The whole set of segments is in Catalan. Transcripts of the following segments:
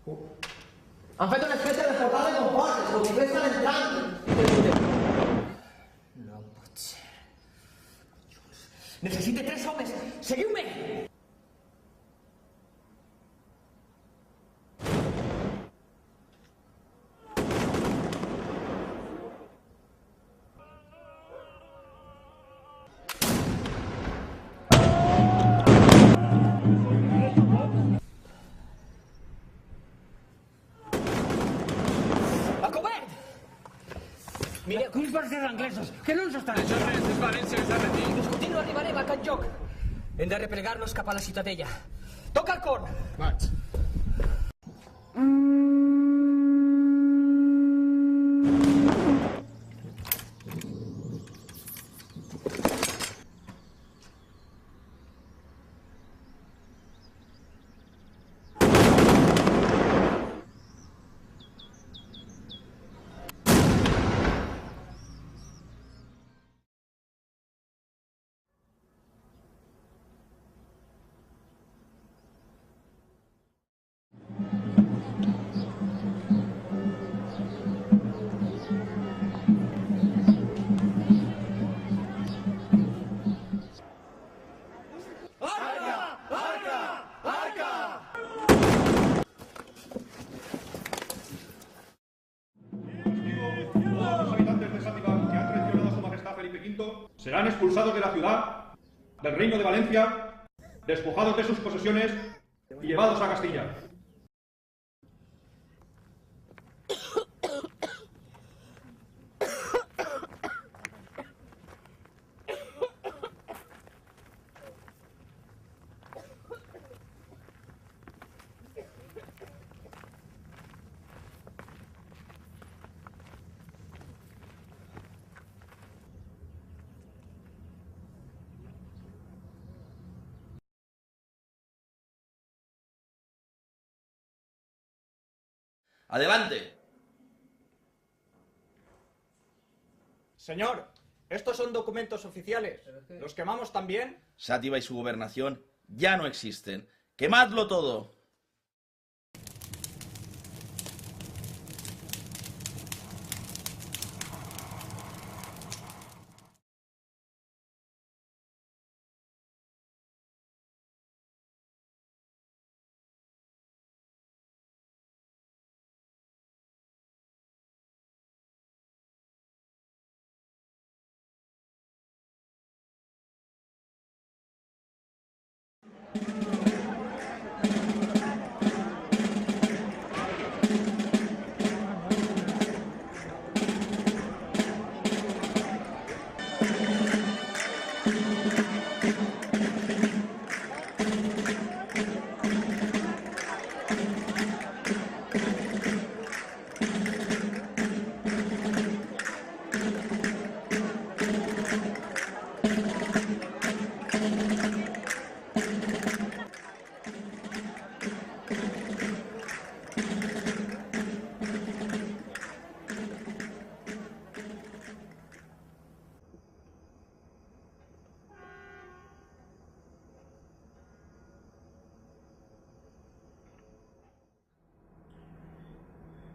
Han fet una especie de portal de comportes, els botiflers estan entrant. No pot ser. Necessite 3 homes. Seguiu-me! Mireu, com per ser anglesos, que no ens estan... Això res, és València que s'ha rendit. Discutint no arribarem a cap lloc. Hem de replegar-nos cap a la ciutadella. Toca el corn! Vaig. Serán expulsados de la ciudad, del reino de Valencia, despojados de sus posesiones y llevados a Castilla. ¡Adelante! Señor, estos son documentos oficiales. ¿Los quemamos también? Sátiva y su gobernación ya no existen. ¡Quemadlo todo!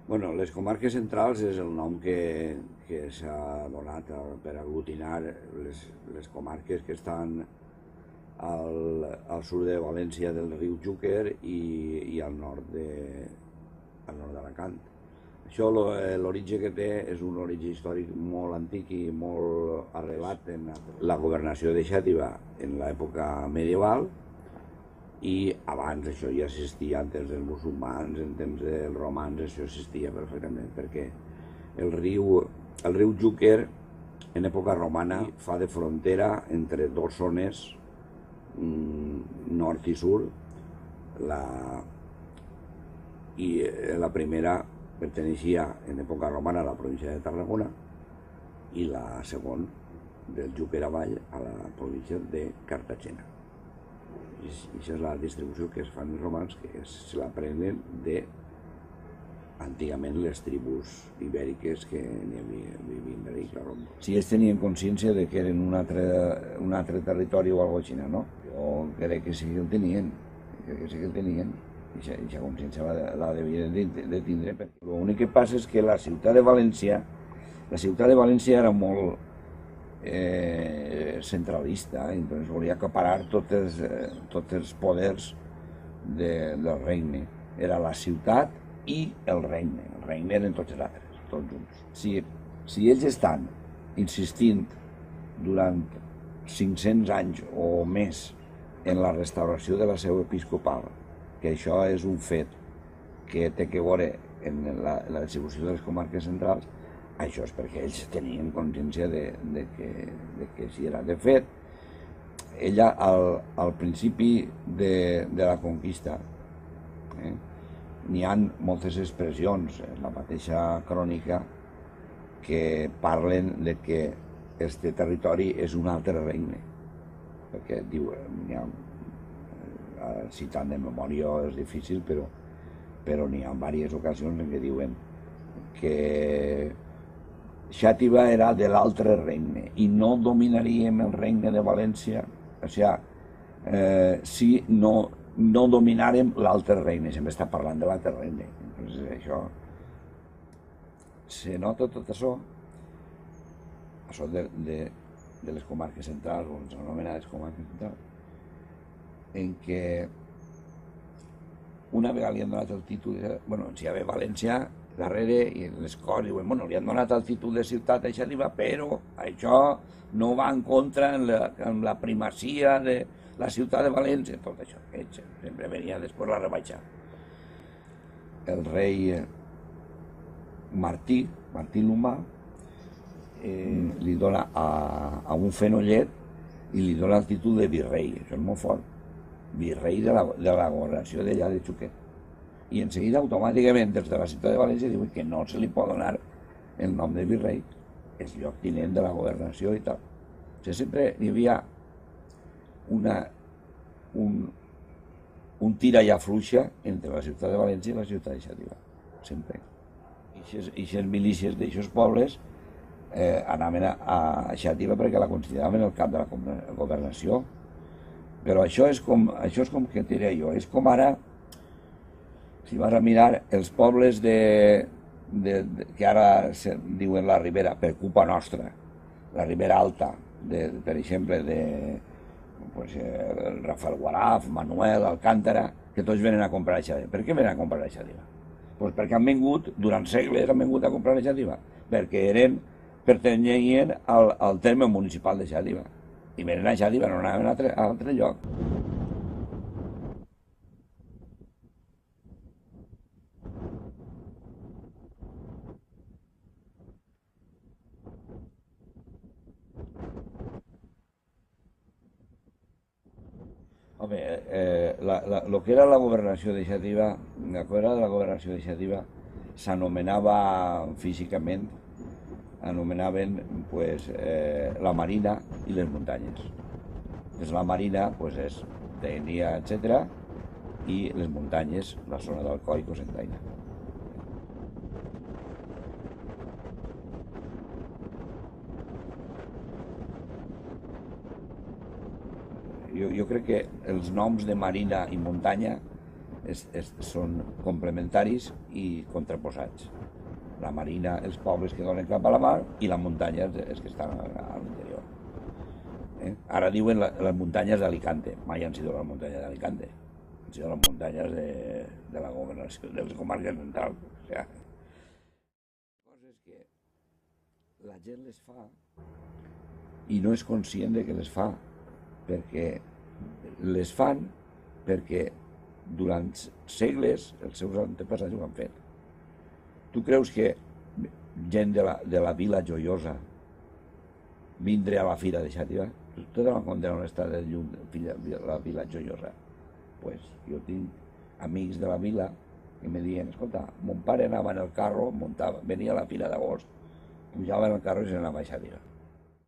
Bueno, les comarques centrals és el nom que s'ha donat per aglutinar les comarques que estan al sud de València del riu Xúquer i al nord d'Alacant. Això, l'origen que té, és un origen històric molt antic i molt arrelat en la governació de Xàtiva en l'època medieval, i abans això ja existia, en temps dels musulmans, en temps dels romans, això existia perfectament, perquè el riu Xúquer, en època romana, fa de frontera entre dues zones, nord i sud. La primera perteneixia, en època romana, a la província de Tarragona, i la segona, del Xúquer avall, a la província de Cartagena. I això és la distribució que es fan els romans, que se la prenen antigament les tribus ibèriques que vivien a Ibèrica. Si ells tenien consciència de que eren un altre territori o alguna cosa així, no? Jo crec que sí que el tenien, Aquesta consciència la devia de tindre. L'únic que passa és que la ciutat de València era molt centralista, entonces volia acaparar tots els poders del regne. Era la ciutat i el regne eren tots els altres, tots junts. Si ells estan insistint durant 500 anys o més en la restauració de la seu episcopal, que això és un fet que té que veure en la distribució de les comarques centrals, això és perquè ells tenien consciència de que així era. De fet, ella al principi de la conquista n'hi ha moltes expressions en la mateixa crònica que parlen de que este territori és un altre regne, perquè diu, citant de memòria és difícil, però n'hi ha diverses ocasions en què diuen que Xàtiva era de l'altre regne i no dominaríem el regne de València, o sigui, si no dominàrem l'altre regne, sempre està parlant de l'altre regne. Entonces, això, se nota tot això de les comarques centrals, o les anomenades comarques centrals, en què una vegada li han donat el títol, si hi havia València darrere i les coses diuen, li han donat el títol de ciutat a Xàtiva, però això no va en contra amb la primacia de la ciutat de València, tot això, sempre venia després la rebaixa. El rei Martí l'Humà, li dona a un fenollet i li dona el títol de virrei, això és molt fort, virrei de la governació d'allà de Xuquet. I en seguida, automàticament, des de la ciutat de València diuen que no se li pot donar el nom de virrei, és lloctinent de la governació i tal. O sigui, sempre hi havia un tira i afluixa entre la ciutat de València i la ciutat de Xàtiva, sempre. I aquestes milícies d'aquests pobles anaven a Xàtiva perquè la consideraven el cap de la governació. Però això és com que et diré jo, és com ara, si vas a mirar els pobles que ara diuen la Ribera, per culpa nostra, la Ribera Alta, per exemple, Rafael Guaraf, Manuel, Alcántara, que tots venen a comprar a Xàtiva. Per què venen a comprar a Xàtiva? Doncs perquè han vingut, durant segles han vingut a comprar a Xàtiva, perquè pertanyien al terme municipal de Xàtiva. I venen a Xàtiva, no anaven a altre lloc. Home, el que era la governació de Xàtiva, s'anomenava físicament, anomenaven la marina i les muntanyes. La marina és Dénia, etc., i les muntanyes, la zona d'Alcoi i Cocentaina. Jo crec que els noms de marina i muntanya són complementaris i contraposats. La marina, els pobles que donen cap a la mar, i la muntanya, els que estan a l'interior. Ara diuen les muntanyes d'Alicante. Mai han sido les muntanyes d'Alicante. Han sido les muntanyes de la governació, de les comarques centrals. O sea, coses que la gent les fa i no és conscient de que les fa, perquè les fan perquè durant segles els seus antepassats ho han fet. Tu creus que gent de la Vila Joiosa vindré a la fira de Xàtiva? Tu te dones compte on està de llum la Vila Joiosa? Pues jo tinc amics de la vila que me diuen, escolta, mon pare anava en el carro, venia a la fira d'agost, pujava en el carro i se n'anava a Xàtiva.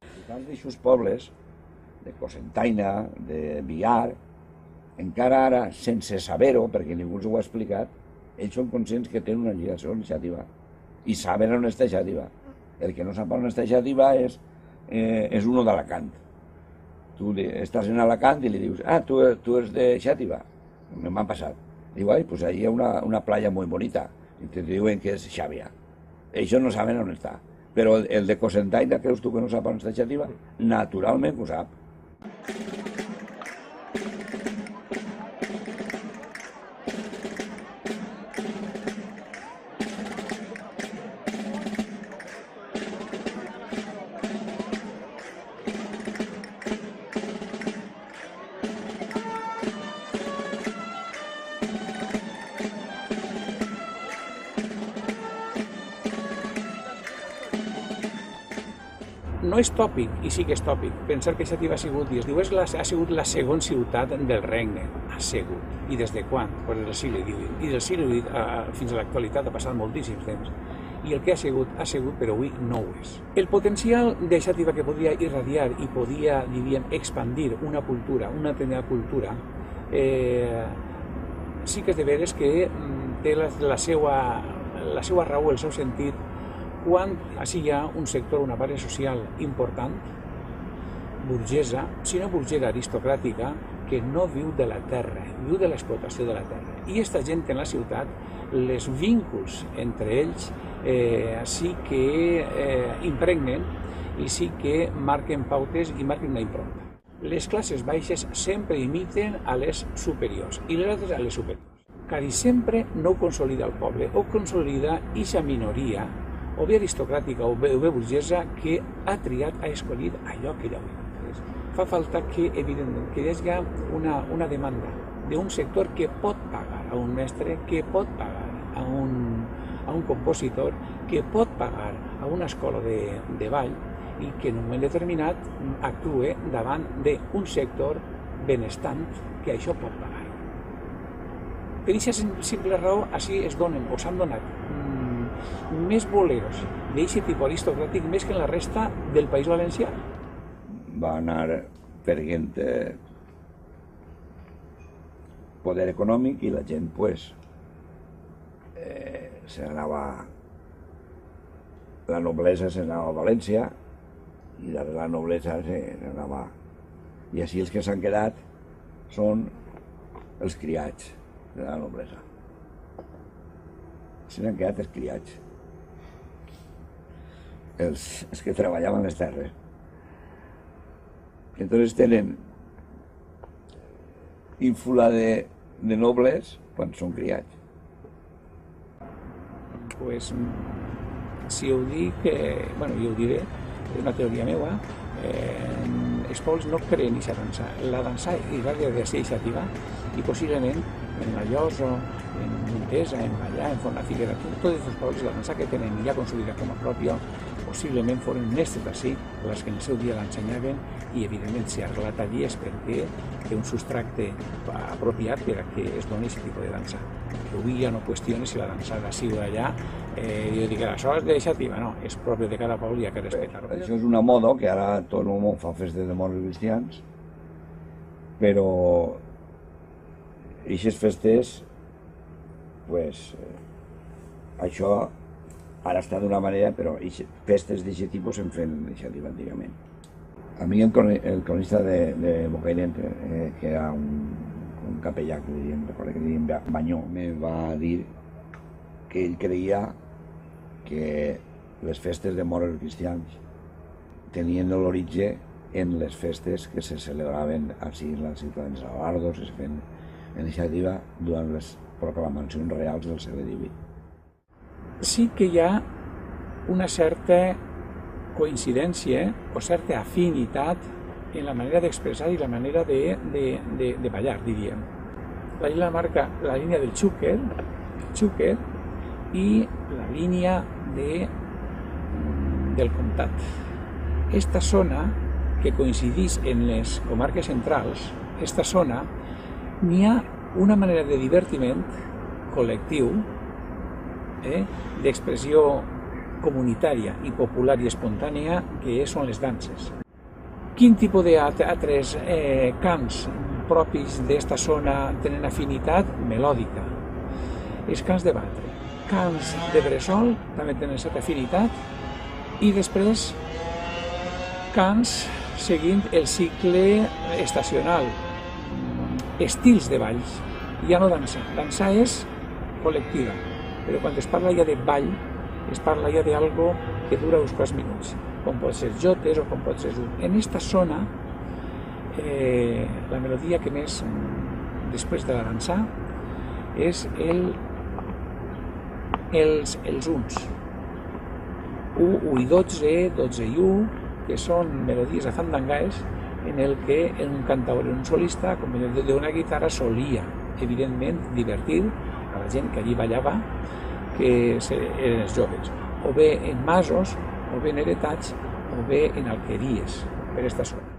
I tants d'aixòs pobles, de Cocentaina, de Biar, encara ara, sense saber-ho, perquè ningú els ho ha explicat, ells són conscients que tenen una lligació amb Xàtiva i saben on està Xàtiva. El que no sap on està Xàtiva és uno d'Alacant. Tu estàs en Alacant i li dius, tu ets de Xàtiva. M'ha passat. Digo, ay, pues ahí hay una playa muy bonita. Y te diuen que es Xàbia. Ells no saben on està. Però el de Cocentaina, creus tu que no sap on està Xàtiva? Naturalment que ho sap. No és tòpic, i sí que és tòpic, pensar que Xàtiva ha sigut, i es diu, ha sigut la segona ciutat del regne. Ha sigut. I des de quan? Pues del segle XVIII. I del segle XVIII fins a l'actualitat ha passat moltíssim temps. I el que ha sigut, però avui no ho és. El potencial de Xàtiva que podia irradiar i podia, diríem, expandir una cultura, una determinada cultura, sí que és de veres que té la seva raó, el seu sentit, quan així hi ha un sector, una part social important, burgesa, si no burgesa aristocràtica, que no viu de la terra, viu de l'explotació de la terra. I aquesta gent en la ciutat, els vínculs entre ells sí que impregnen i sí que marquen pautes i marquen una impronta. Les classes baixes sempre imiten a les superiors i les altres a les superiors. Quasi sempre no ho consolida el poble, o consolida eixa minoria o bé aristocràtica o bé burgesa que ha triat, ha escollit allò que ella vol. Fa falta que, evidentment, que hi hagi una demanda d'un sector que pot pagar a un mestre, que pot pagar a un compositor, que pot pagar a una escola de ball i que en un moment determinat actue davant d'un sector benestant que això pot pagar. Per aquesta simple raó, així es donen o s'han donat més boleros d'aquest tipus aristocràtic més que en la resta del País Valencià. Va anar perdent poder econòmic i la gent pues la noblesa se n'anava a València i la noblesa se n'anava, i així els que s'han quedat són els criats de la noblesa. Se n'han quedat els criats, els que treballaven les terres. Entonces tenen ínfula de nobles quan són criats. Pues, si ho dic, bueno, jo ho diré, és una teoria meva, els pobles no creen aquesta dansa. La dansa irradia de ser Xàtiva i possiblement en la Llosa, en Montesa, en Vallà, en Font la Figuera, tots els pobles la dansa que tenen ja consolidada com a pròpia, possiblement foren mestres d'ací, les que en el seu dia l'ensenyaven, i evidentment si ha arrelat allí és perquè té un substracte apropiat per a que es doni aquest tipus de dansa. Que avui ja no qüestioni si la dansa d'ací o d'allà, jo dic que això és de Xàtiva, no, és propi de cada poble i hi ha que respectar-ho. Això és una moda que ara tot el món fa festes de morts cristians, però aquestes festes, pues, això ara està d'una manera, però festes d'aquest tipus se'n feien Xàtiva antigament. A mi el cronista de Bocairent, que era un capellà, recordo que diríem Banyó, me va dir que ell creia que les festes de morts cristians tenien l'origen en les festes que se celebraven així en la ciutat de Salardo, que se feien en Xàtiva durant les proclamacions reals del segle XVIII. Sí que hi ha una certa coincidència o certa afinitat en la manera d'expressar i la manera de ballar, diríem. La línia marca la línia del xúquer i la línia del comtat. Esta zona, que coincideix en les comarques centrals, esta zona, n'hi ha una manera de divertiment col·lectiu, d'expressió comunitària i popular i espontània, que són les danses. Quin tipus d'altres cants propis d'esta zona tenen afinitat? Melòdica. Els cants de batre. Cants de bressol també tenen certa afinitat, i després cants seguint el cicle estacional, estils de balls. ja no dansar. Dansar és col·lectiva, però quan es parla ja de ball, es parla ja d'algo que dura uns quants minuts, com pot ser jotes o com pot ser zoom. En esta zona, la melodia que més, després de la dansar, és els uns. 1 i 12, 12 i 1, que són melodies afandangaes en el que un cantaor, un solista, acompanyat d'una guitarra, solia, evidentment, divertir a la gent que allí ballava, que eren els joves, o bé en masos, o bé en heretats, o bé en alqueries, per esta zona.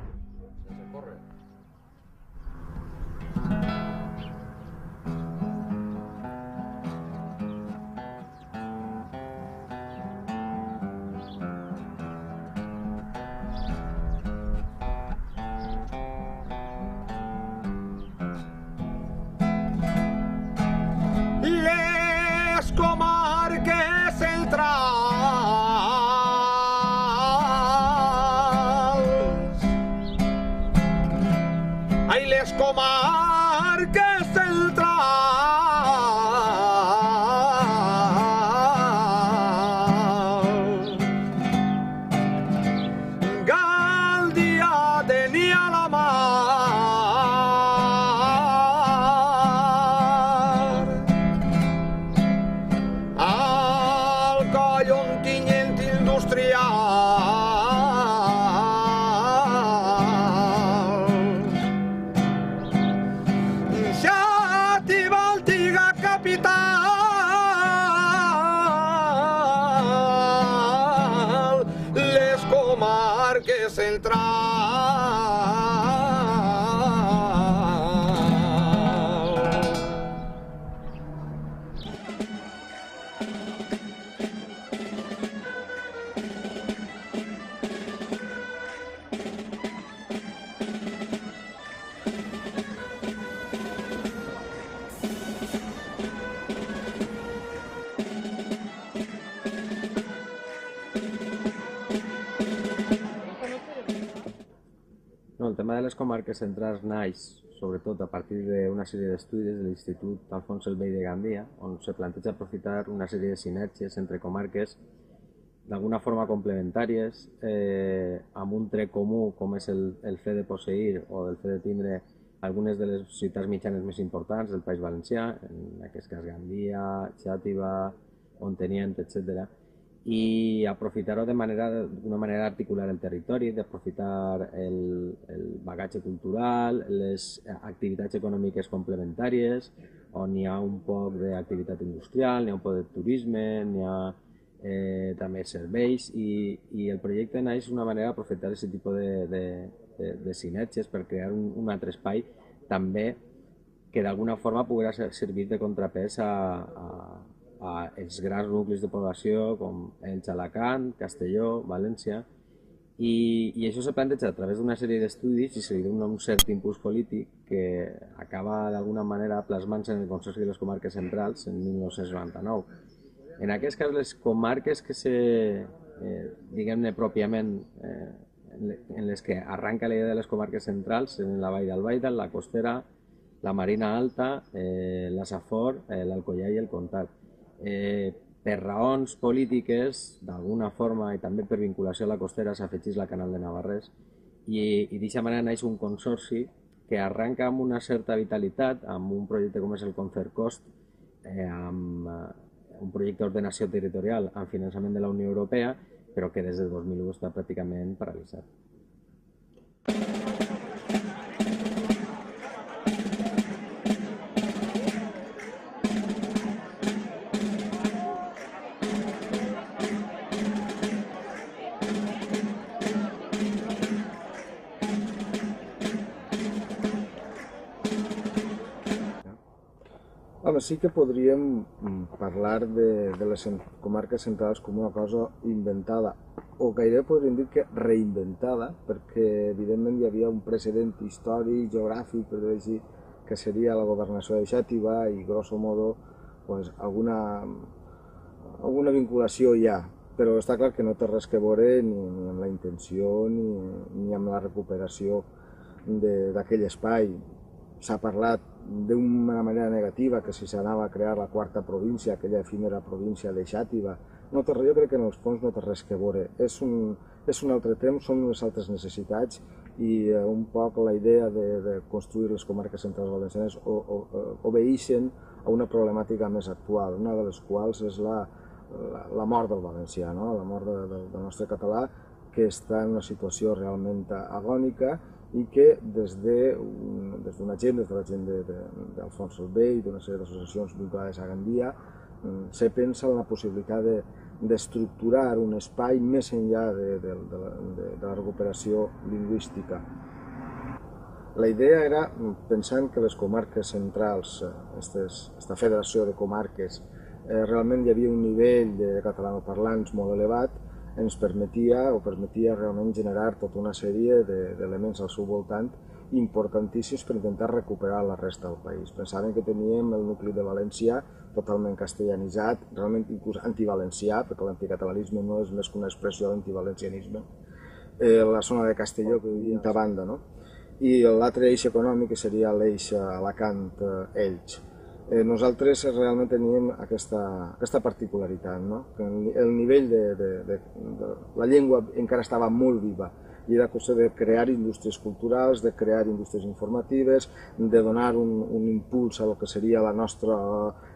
Les comarques centrals. Ai, les comarques centrals. Gàldia tenia la mar. Les comarques centrals. No, el tema de les comarques centrals naix sobretot a partir d'una sèrie d'estudis de l'Institut Alfons el Vell de Gandia, on se planteja aprofitar una sèrie de sinergies entre comarques d'alguna forma complementàries, amb un tret comú com és el fet de posseir o el fet de tindre algunes de les ciutats mitjanes més importants del País Valencià, en aquest cas Gandia, Xàtiva, Ontinyent, etc. I aprofitar-ho d'una manera d'articular el territori, d'aprofitar el bagatge cultural, les activitats econòmiques complementàries, on hi ha un poc d'activitat industrial, n'hi ha un poc de turisme, n'hi ha també serveis, i el projecte naix una manera d'aprofitar aquest tipus de sinergies per crear un altre espai també que d'alguna forma poguera servir de contrapès a els grans nuclis de població com Elx, Alacant, Castelló, València, i això s'ha plantejat a través d'una sèrie d'estudis i se li dona un cert impuls polític que acaba d'alguna manera plasmant-se en el Consorci de les Comarques Centrals en 1999. En aquest cas, les comarques que diguem-ne pròpiament en les que arranca la idea de les comarques centrals, en la Vall d'Albaida, la Costera, la Marina Alta, la Safor, l'Alcoià i el Comtat. Per raons polítiques, d'alguna forma, i també per vinculació a la Costera, s'afegeix la Canal de Navarrés, i d'aquesta manera naix un consorci que arranca amb una certa vitalitat, amb un projecte com és el Concercost, amb un projecte d'ordenació territorial amb finançament de la Unió Europea, però que des de 2001 està pràcticament paralitzat. Home, sí que podríem parlar de les comarques centrals com una cosa inventada, o gairebé podríem dir que reinventada, perquè evidentment hi havia un precedent històric, geogràfic, per dir així, que seria la governació de Xàtiva i, grosso modo, pues, alguna vinculació hi ha, però està clar que no té res que veure ni amb la intenció ni amb la recuperació d'aquell espai. S'ha parlat d'una manera negativa, que si s'anava a crear la quarta província, aquella efímera província de Xàtiva, jo crec que en els fons no té res que veure. És un altre temps, són unes altres necessitats i un poc la idea de construir les comarques centrals valencianes obeeixen a una problemàtica més actual, una de les quals és la mort del valencià, la mort del nostre català, que està en una situació realment agònica i que des d'una gent, des de la gent d'Alfons el Vell, d'una sèrie d'associacions vinculades a Gandia, se pensa en la possibilitat d'estructurar un espai més enllà de la recuperació lingüística. La idea era, pensant que les comarques centrals, aquesta federació de comarques, realment hi havia un nivell de catalanoparlants molt elevat, ens permetia realment generar tota una sèrie d'elements al seu voltant importantíssims per intentar recuperar la resta del país. Pensàvem que teníem el nucli de València totalment castellanitzat, realment inclús antivalencià, perquè l'anticatalanisme no és més que una expressió d'antivalencianisme, la zona de Castelló, que hi havia a banda, i l'altre eix econòmic, que seria l'eix Alacant-Elx. Nosaltres realment teníem aquesta particularitat, que el nivell de la llengua encara estava molt viva i era qüestió de crear indústries culturals, de crear indústries informatives, de donar un impuls a lo que seria la nostra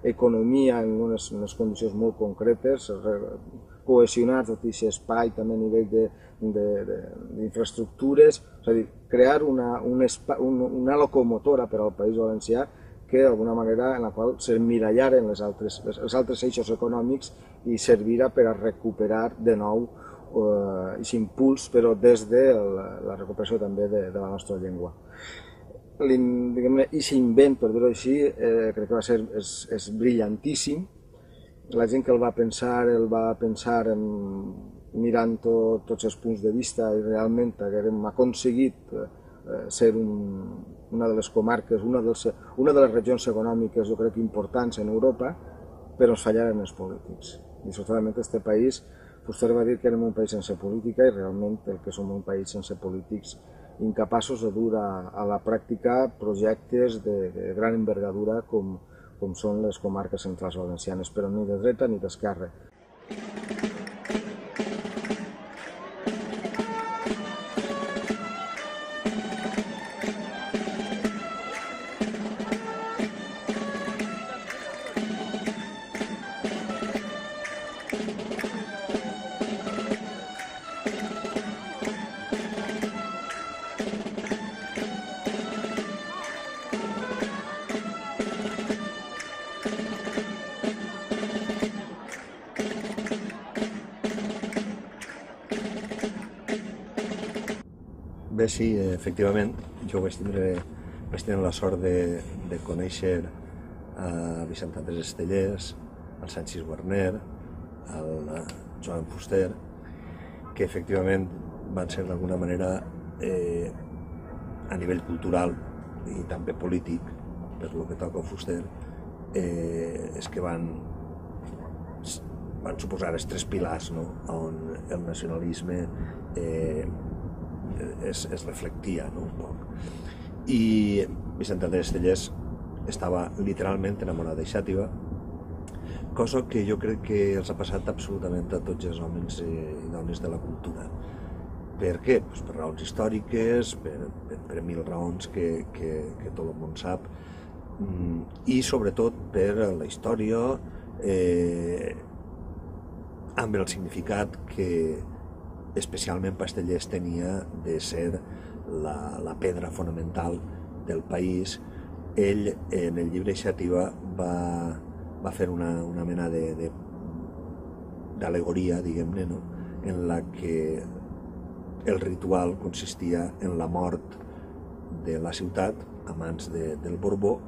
economia en unes condicions molt concretes, cohesionar tot aquest espai també a nivell d'infraestructures, és a dir, crear una locomotora per al País Valencià que d'alguna manera en la qual s'emmirallaren els altres eixos econòmics i servirà per a recuperar de nou aquest impuls, però des de la recuperació també de la nostra llengua. Aquest invent, per dir-ho així, crec que és brillantíssim. La gent que el va pensar mirant tots els punts de vista i realment haguem aconseguit ser una de les comarques, una de les regions econòmiques, jo crec, importants en Europa, però ens fallaren els polítics. Dissortadament, aquest país, vostè va dir que érem un país sense política i realment el que som un país sense polítics incapaços de dur a la pràctica projectes de gran envergadura com són les comarques centrals valencianes, però ni de dreta ni d'esquerra. Bé, sí, efectivament, jo vaig tenir la sort de conèixer a Vicent Andrés Estellés, al Sanchis Werner, al Joan Fuster, que efectivament van ser d'alguna manera a nivell cultural i també polític, per lo que toca a Fuster, és que van suposar els tres pilars on el nacionalisme es reflectia un poc. I Vicent Andrés Estellés estava literalment enamorat de Xàtiva, cosa que jo crec que els ha passat absolutament a tots els homes i dones de la cultura. Per què? Per raons històriques, per mil raons que tot el món sap, i sobretot per la història amb el significat que especialment Pastellers tenia de ser la pedra fonamental del país. Ell, en el llibre Xàtiva, va fer una mena d'al·legoria, diguem-ne, en la que el ritual consistia en la mort de la ciutat a mans del Borbó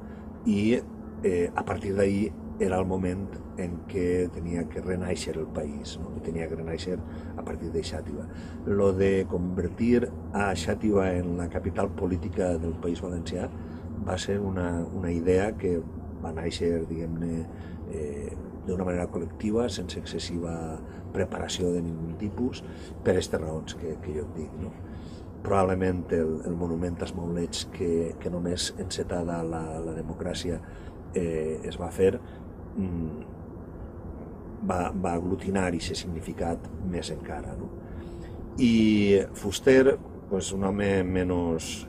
i a partir d'ahir era el moment en què tenia que renaixer el país, tenia que renaixer a partir de Xàtiva. Lo de convertir a Xàtiva en la capital política del País Valencià va ser una idea que va néixer, diguem-ne, d'una manera col·lectiva, sense excessiva preparació de ningun tipus, per aquestes raons que jo et dic. probablement el monument als maulets que només encetada la democràcia es va fer, va aglutinar aquest significat més encara. I Fuster, un home menys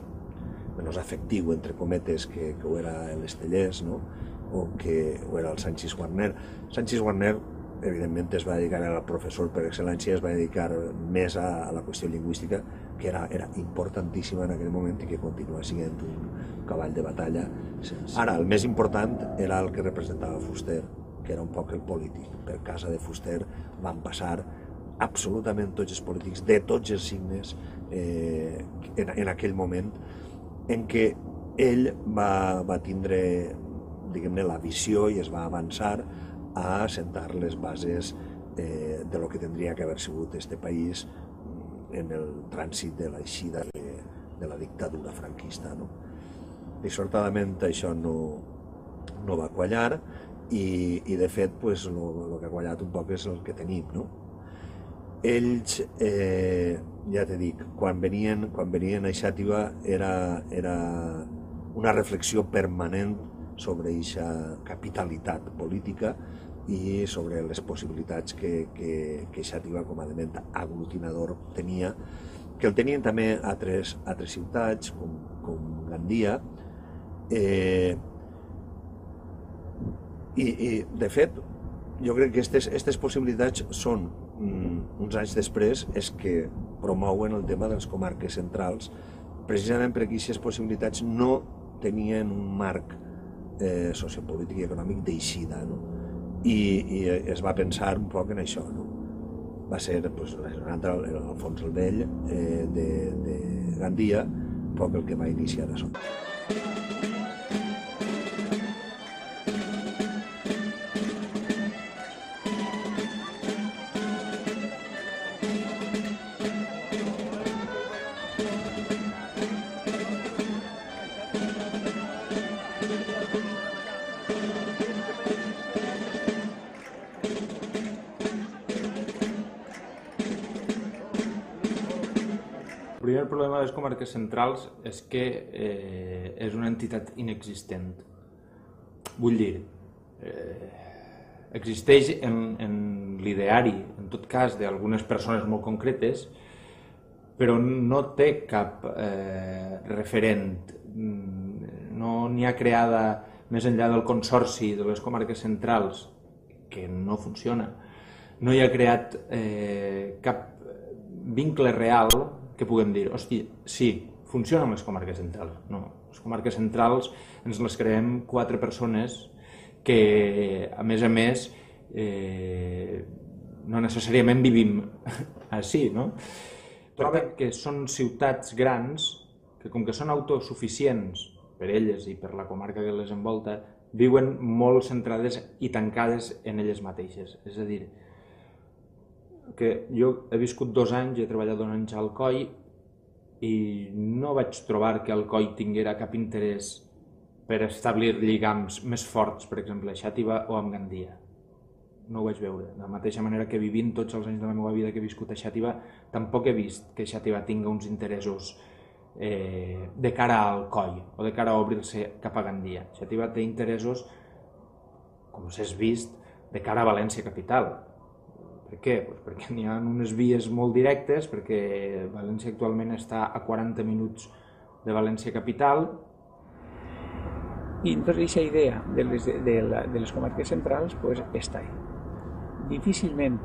afectiu, entre cometes, que ho era l'Estellers, o que ho era el Sanchis Guarner. Sanchis Guarner, evidentment, es va dedicar, era el professor per excel·lència, es va dedicar més a la qüestió lingüística, que era importantíssima en aquell moment i que continua sent un cavall de batalla. Ara, el més important era el que representava Fuster, que era un poc el polític. Per casa de Fuster van passar absolutament tots els polítics de tots els signes en aquell moment en què ell va tindre, diguem-ne, la visió i es va avançar a sentar les bases de lo que tindria que haver sigut este país en el trànsit de l'eixida de la dictadura franquista. Dissortadament això no va quallar i de fet el que ha quallat un poc és el que tenim. Ells, ja t'he dit, quan venien a Xàtiva era una reflexió permanent sobre aquesta capitalitat política i sobre les possibilitats que Xàtiva com a element aglutinador tenia, que el tenien també altres ciutats com Gandia, i de fet jo crec que aquestes possibilitats són, uns anys després, és que promouen el tema de les comarques centrals, precisament perquè aquestes possibilitats no tenien un marc sociopolític i econòmic d'eixida, i es va pensar un poc en això. Va ser l'Alfons el Vell de Gandia un poc el que va iniciar això. El primer problema de les comarques centrals és que és una entitat inexistent. Vull dir, existeix en l'ideari, en tot cas, d'algunes persones molt concretes, però no té cap referent. No n'hi ha creada, més enllà del consorci de les comarques centrals, que no funciona. No hi ha creat cap vincle real que puguem dir, hosti, sí, funcionen les comarques centrals. No, les comarques centrals ens les creem 4 persones que, a més, no necessàriament vivim així, no? Troben que són ciutats grans que, com que són autosuficients per elles i per la comarca que les envolta, viuen molt centrades i tancades en elles mateixes. És a dir, que jo he viscut 2 anys i he treballat 2 anys a Alcoi i no vaig trobar que Alcoi tinguera cap interès per establir lligams més forts, per exemple, a Xàtiva o a Gandia. No ho vaig veure. De la mateixa manera que vivint tots els anys de la meva vida que he viscut a Xàtiva, tampoc he vist que Xàtiva tingui uns interessos de cara a Alcoi o de cara a obrir-se cap a Gandia. Xàtiva té interessos, com s'ha vist, de cara a València capital. Per què? Perquè n'hi ha unes vies molt directes, perquè València actualment està a 40 minuts de València capital. I entonces aquesta idea de les comarques centrals està ahí. Difícilment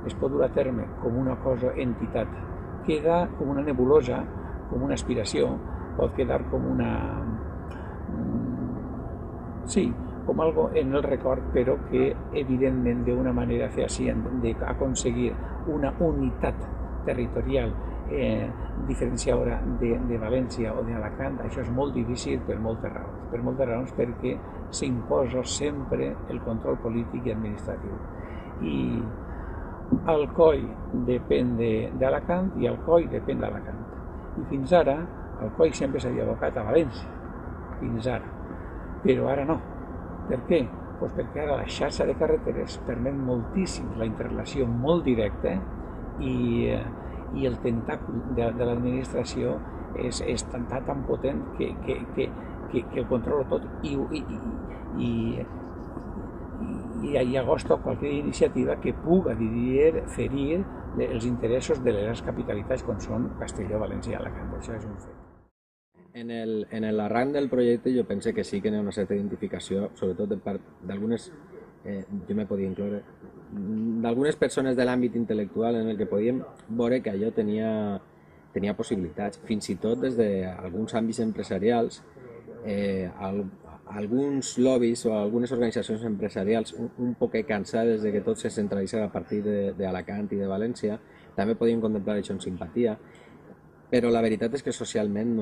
es pot dur a terme com una cosa, entitat. Queda com una nebulosa, com una aspiració, pot quedar com una... Sí, com algo en el record, però que evidentment d'una manera fehacient d'aconseguir una unitat territorial diferenciadora de València o d'Alacant, això és molt difícil per moltes raons. Per moltes raons perquè s'imposa sempre el control polític i administratiu. I Alcoi depèn d'Alacant i Alcoi depèn d'Alacant. I fins ara, Alcoi sempre s'havia abocat a València, fins ara. Però ara no. Per què? Pues perquè ara la xarxa de carreteres permet moltíssim la interrelació molt directa i i el tenàcul de l'administració és tan potent que el controla tot i agosta qualsevol iniciativa que puga ferir els interessos de les capitalitats com són Castelló, València i Alacant. Això és un fet. En l'arranc del projecte jo pense que sí que hi ha una certa identificació, sobretot de part d'algunes, jo me podia incloure, d'algunes persones de l'àmbit intel·lectual en el que podíem veure que allò tenia possibilitats, fins i tot des d'alguns àmbits empresarials, alguns lobbies o algunes organitzacions empresarials un poc cansades de que tot se centralitza a partir d'Alacant i de València, també podien contemplar això amb simpatia, però la veritat és que socialment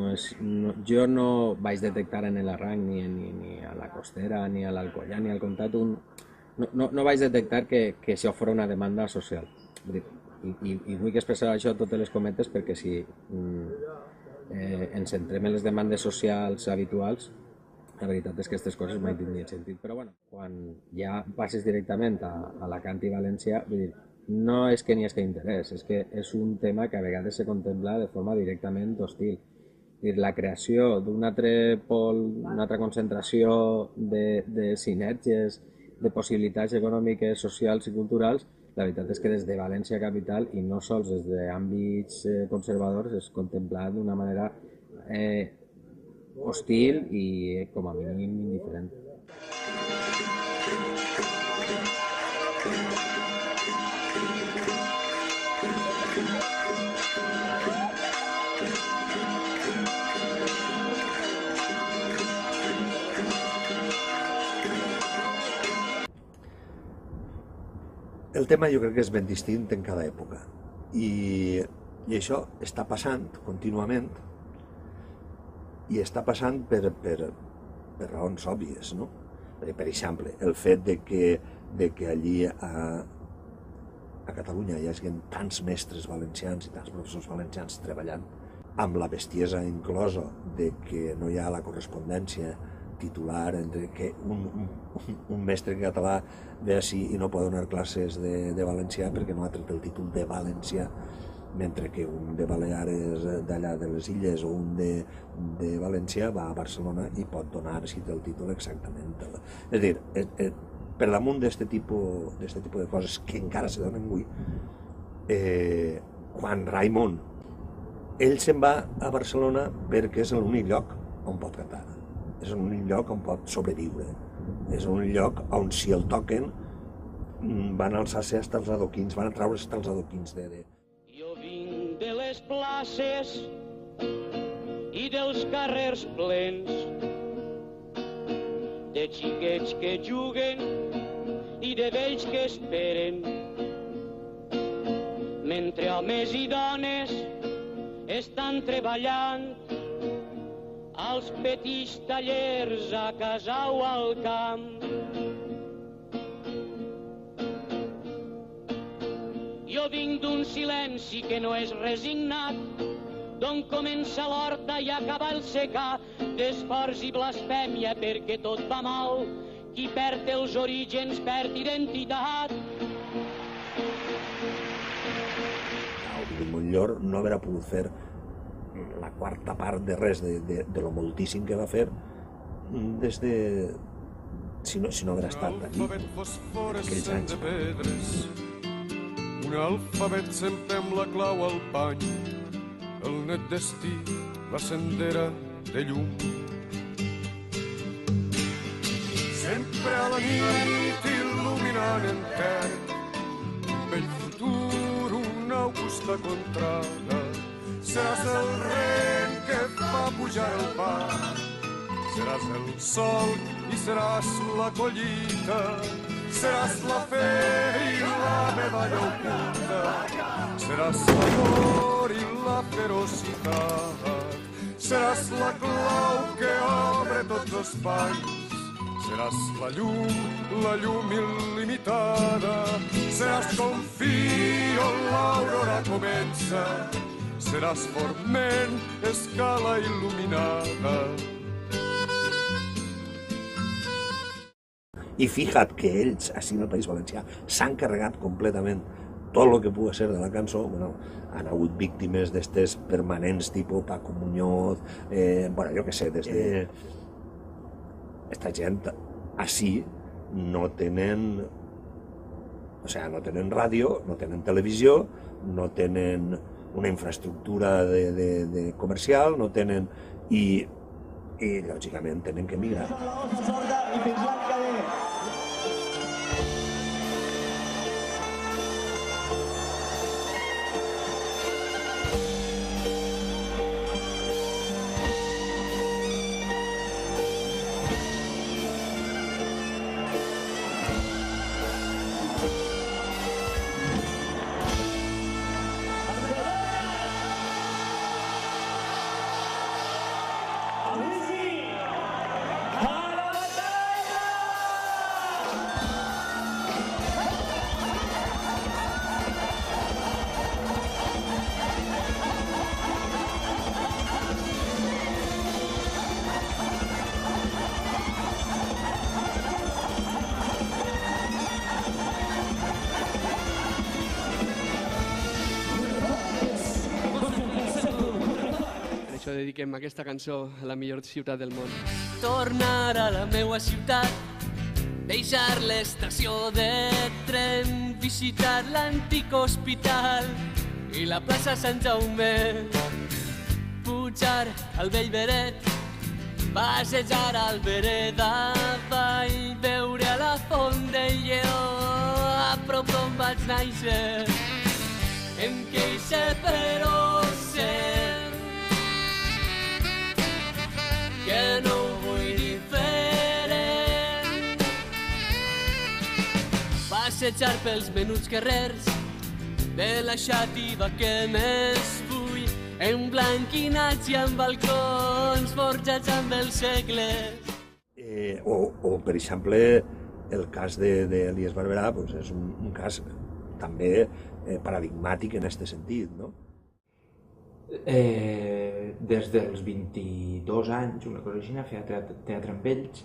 jo no vaig detectar en l'arranc ni a la Costera, ni a l'Alcoià, ni al Comtat, no vaig detectar que això fos una demanda social. I vull expressar això a totes les cometes perquè si ens centrem en les demandes socials habituals, la veritat és que aquestes coses mai tindrien sentit. Però bueno, quan ja passes directament a Alacant i València, vull dir, no és que n'hi hagi interès, és que és un tema que a vegades se contempla de forma directament hostil. La creació d'un altre pol, una altra concentració de sinergies, de possibilitats econòmiques, socials i culturals, la veritat és que des de València capital, i no sols des d'àmbits conservadors, es contempla d'una manera hostil i com a mínim indiferent. El tema jo crec que és ben distint en cada època i això està passant contínuament i està passant per raons òbvies, no? Per exemple, el fet de que allí a Catalunya hi hagi tants mestres valencians i tants professors valencians treballant amb la bestiesa inclosa de que no hi ha la correspondència titular entre que un mestre català ve així i no pot donar classes de valencià perquè no ha tret el títol de valencià, mentre que un de Baleares d'allà de les Illes o un de València va a Barcelona i pot donar així el títol exactament. És a dir, per damunt d'aquest tipus de coses que encara se donen avui, quan Raimon, ell se'n va a Barcelona perquè és l'únic lloc on pot cantar. És l'únic lloc on pot sobreviure. És l'únic lloc on si el toquen van alçar-se fins als adoquins, van treure fins als adoquins Jo vinc de les places i dels carrers plens, de xiquets que juguen i de vells que esperen, mentre homes i dones estan treballant als petits tallers a casa o al camp. Jo vinc d'un silenci que no és resignat, d'on comença l'horta i acaba el secà, d'esforç i blasfèmia perquè tot va mal, qui perd els orígens perd identitat. El Montllor no haurà pogut fer la quarta part de res de lo moltíssim que va fer des de... si no haurà estat aquí, aquells anys. Un alfabet sempre amb la clau al pany, el net destí, la sendera de llum. Sempre a la nit il·luminant entern, un vell futur, una augusta contrada. Seràs el rem que fa pujar el pa, seràs el sol i seràs la collita, seràs la fe i la medalla oculta, seràs l'amor i la ferocitat, seràs la clau que obre tots els panys, seràs la llum il·limitada, seràs com fil on l'aurora comença, seràs forment, escala il·luminada. I fija't que ells, així en el País Valencià, s'han carregat completament tot el que pugui ser de la cançó, han hagut víctimes d'estes permanents, tipus Paco Muñoz, jo què sé, des de... Esta gent així no tenen... O sigui, no tenen ràdio, no tenen televisió, no tenen una infraestructura comercial, no tenen... I lògicament, tenen que migrar. Per això dediquem aquesta cançó a la millor ciutat del món. Tornar a la meua ciutat, deixar l'estació de tren, visitar l'antic hospital i la plaça Sant Jaume, pujar al vell Beret, passejar al Vereda Vall, veure a la Font del Lleó, a prop d'on vaig néixer, em queixa però sé que no ho vull diferent. Passejar pels menuts carrers de la xàtiva que més vull, emblanquinats i amb balcons forjats amb els segles. O per exemple, el cas d'Elies Barberà és un cas també paradigmàtic en aquest sentit, no? Des dels 22 anys, una cosa així, feia teatre amb ells,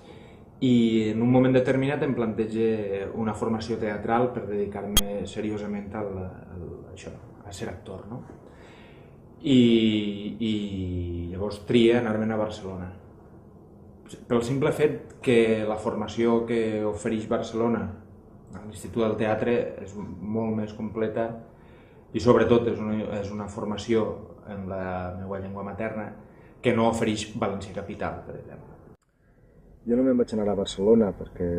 i en un moment determinat em planteja una formació teatral per dedicar-me seriosament a ser actor, no? I llavors tria anar-me'n a Barcelona. Pel simple fet que la formació que ofereix Barcelona a l'Institut del Teatre és molt més completa i sobretot és una formació en la meva llengua materna que no ofereix València Capital, per exemple. Jo no me'n vaig anar a Barcelona perquè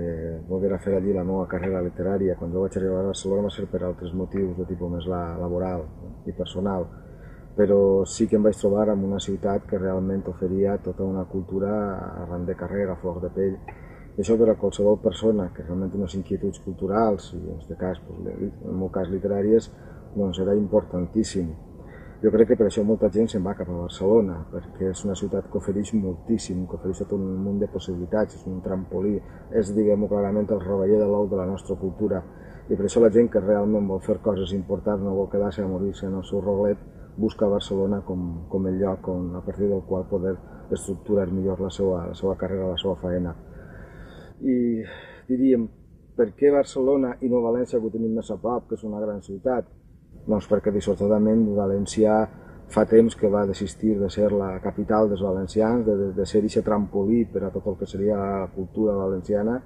volguera fer allí la meva carrera literària. Quan jo vaig arribar a Barcelona va ser per altres motius de tipus més laboral i personal, però sí que em vaig trobar en una ciutat que realment oferia tota una cultura arran de carrera, a flor de pell. I això per a qualsevol persona que realment té unes inquietuds culturals, i en el meu cas literàries, doncs era importantíssim. Jo crec que per això molta gent se'n va cap a Barcelona, perquè és una ciutat que ofereix moltíssim, que ofereix tot un munt de possibilitats, és un trampolí, és, diguem-ho clarament, el roveller de l'ou de la nostra cultura. I per això la gent que realment vol fer coses importants, no vol quedar-se a morir-se en el seu rolet, busca Barcelona com el lloc a partir del qual poder estructurar millor la seva carrera, la seva feina. I diríem, per què Barcelona i no València, que ho tenim més a prop, que és una gran ciutat? Doncs perquè, dissortadament, València fa temps que va desistir de ser la capital dels valencians, de ser aquest trampolí per a tot el que seria la cultura valenciana.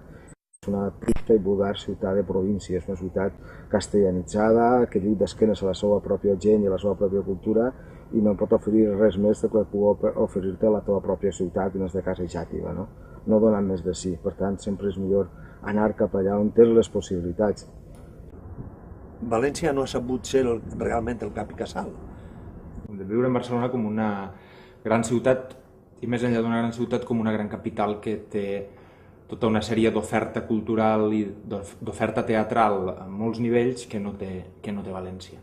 És una trista i vulgar ciutat de província, és una ciutat castellanitzada, que viu d'esquenes a la seva pròpia gent i a la seva pròpia cultura i no pot oferir res més del que pugui oferir-te la teva pròpia ciutat, en aquest cas Xàtiva, no? No dona més de si, per tant sempre és millor anar cap allà on tens les possibilitats. València no ha sabut ser realment el cap i casal. De viure en Barcelona com una gran ciutat, i més enllà d'una gran ciutat, com una gran capital que té tota una sèrie d'oferta cultural i d'oferta teatral a molts nivells que no té València.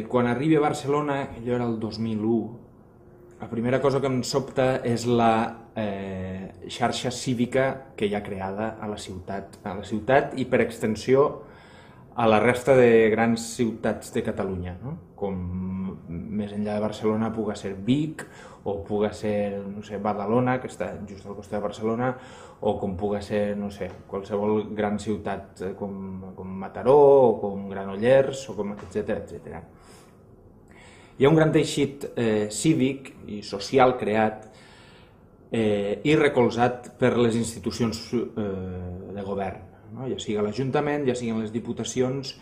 Quan arribi a Barcelona, jo era el 2001, la primera cosa que em sobta és la xarxa cívica que hi ha creada a la ciutat i per extensió a la resta de grans ciutats de Catalunya, com més enllà de Barcelona puga ser Vic, o puga ser, no sé, Badalona, que està just al costat de Barcelona, o com puga ser, no sé, qualsevol gran ciutat com Mataró, o com Granollers, o com etcètera, etcètera. Hi ha un gran teixit cívic i social creat i recolzat per les institucions de govern, no? Ja siga l'Ajuntament, ja siguin les Diputacions,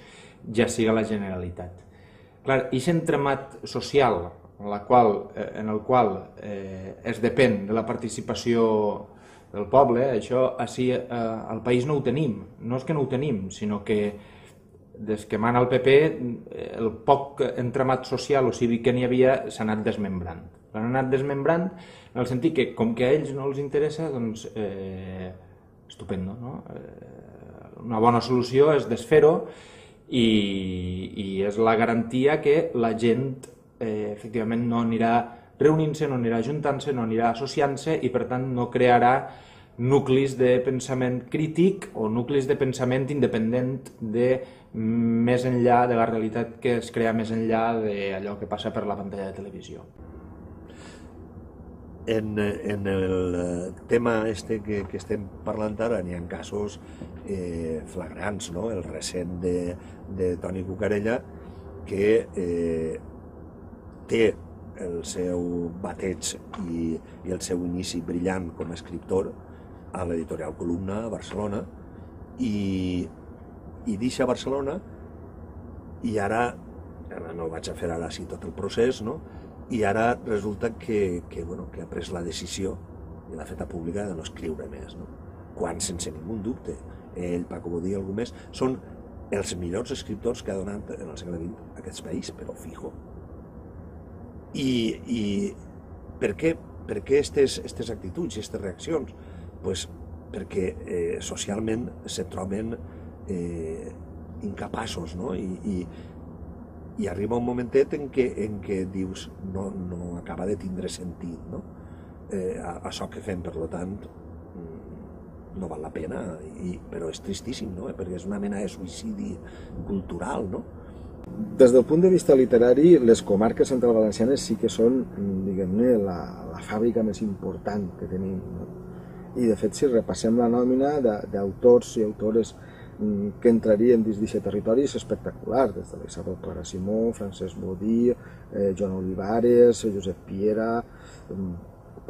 ja siga la Generalitat. Clar, aquest entramat social en el qual es depèn de la participació del poble, això així al país no ho tenim. No és que no ho tenim, sinó que des que mana el PP el poc entramat social o cívic que n'hi havia s'ha anat desmembrant. L'han anat desmembrant en el sentit que, com que a ells no els interessa, doncs estupendo, no? Una bona solució és desfer-ho i és la garantia que la gent efectivament no anirà reunint-se, no anirà ajuntant-se, no anirà associant-se i per tant no crearà nuclis de pensament crític o nuclis de pensament independent de més enllà de la realitat que es crea més enllà d'allò que passa per la pantalla de televisió. En el tema que estem parlant ara n'hi ha casos flagrants, no? El recent de Toni Cucarella, que té el seu bateig i el seu inici brillant com a escriptor a l'editorial Columna a Barcelona i deixa Barcelona i ara no vaig a fer ara sí tot el procés, no? I ara resulta que ha pres la decisió i l'ha feta pública de no escriure més, no? Quan, sense ningú dubte, ell, Paco Bodí i algú més, són els millors escriptors que ha donat en el segle XX aquest país, però fijo. I per què aquestes actituds i aquestes reaccions? Pues perquè socialment se troben incapaços, no? I arriba un momentet en què dius no acaba de tindre sentit, no? Això que fem, per tant, no val la pena, però és tristíssim, no? Perquè és una mena de suïcidi cultural, no? Des del punt de vista literari, les comarques central-valencianes sí que són, diguem-ne, la fàbrica més important que tenim, no? I de fet, si repassem la nòmina d'autors i autores que entrarien dins d'aquest territori és espectacular, des de l'Isabel Clara Simó, Francesc Bodí, Joan Olivares, Josep Piera,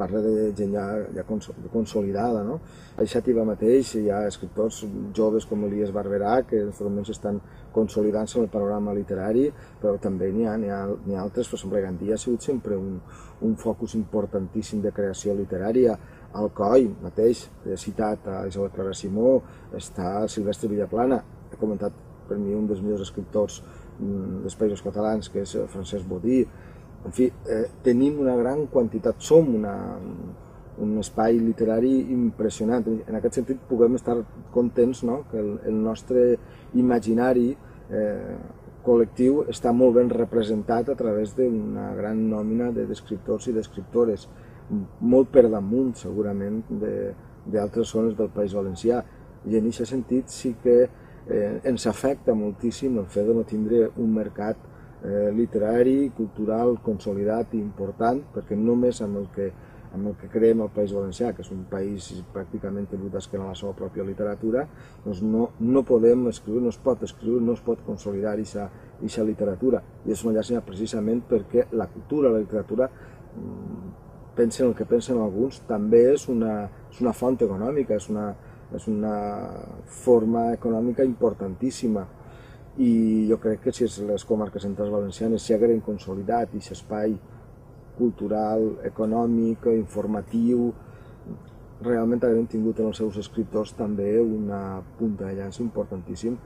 parla de gent ja consolidada, no? A Xàtiva mateix hi ha escriptors joves com Elias Barberà que en aquests moments estan consolidant-se en el panorama literari, però també n'hi ha altres, per exemple, Gandia ha sigut sempre un focus importantíssim de creació literària. Alcoi mateix, he citat a Isabel Clara Simó, està Silvestre Villaplana, he comentat per mi un dels millors escriptors dels Països Catalans, que és Francesc Bodí. En fi, tenim una gran quantitat, som un espai literari impressionant. En aquest sentit, puguem estar contents, no?, que el nostre imaginari col·lectiu està molt ben representat a través d'una gran nòmina d'escriptors i d'escriptores, molt per damunt, segurament, d'altres zones del País Valencià. I en aquest sentit sí que ens afecta moltíssim el fet de no tindre un mercat literari, cultural, consolidat i important, perquè només amb el que creem el País Valencià, que és un país pràcticament tingut d'esquena a la seva pròpia literatura, doncs no podem escriure, no es pot escriure, no es pot consolidar aquesta literatura. I és una llàstima precisament perquè la cultura, la literatura, pensen el que pensen alguns, també és una font econòmica, és una forma econòmica importantíssima. I jo crec que si les comarques centrals valencianes s'hi hagueren consolidat i aquest espai cultural, econòmic, informatiu, realment hagueren tingut en els seus escriptors també una punta de llança importantíssim,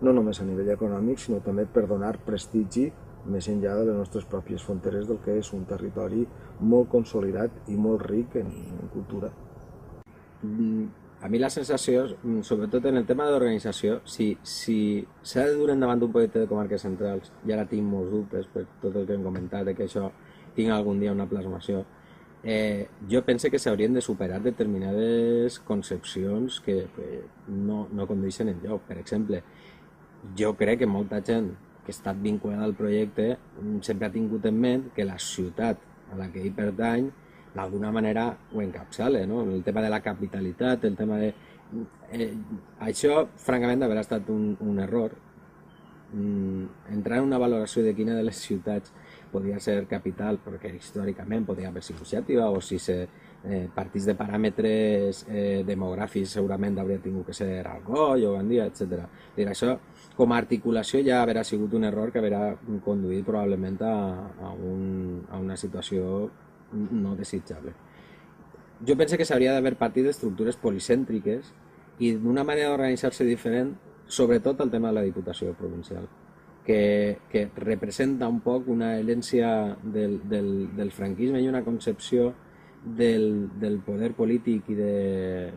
no només a nivell econòmic, sinó també per donar prestigi més enllà de les nostres pròpies fronteres del que és un territori molt consolidat i molt ric en cultura. A mi la sensació, sobretot en el tema de l'organització, si s'ha de dur endavant un projecte de comarques centrals, i ara tinc molts dubtes per tot el que hem comentat, que això tingui algun dia una plasmació, jo penso que s'haurien de superar determinades concepcions que no condueixen enlloc. Per exemple, jo crec que molta gent que ha estat vinculada al projecte, sempre ha tingut en ment que la ciutat a la que ell pertany d'alguna manera ho encapçala, no? El tema de la capitalitat, el tema de... això, francament, haurà estat un error. Entrar en una valoració de quina de les ciutats podia ser capital, perquè històricament podia haver sigut Xàtiva, o si se partís de paràmetres demogràfics segurament hauria tingut que ser Alcoi o Gandia, etc. Això, com a articulació, ja haurà sigut un error que haurà conduït probablement a una situació no desitjable. Jo penso que s'hauria d'haver partit d'estructures policèntriques i d'una manera d'organitzar-se diferent, sobretot el tema de la Diputació Provincial, que representa un poc una herència del franquisme i una concepció del poder polític i de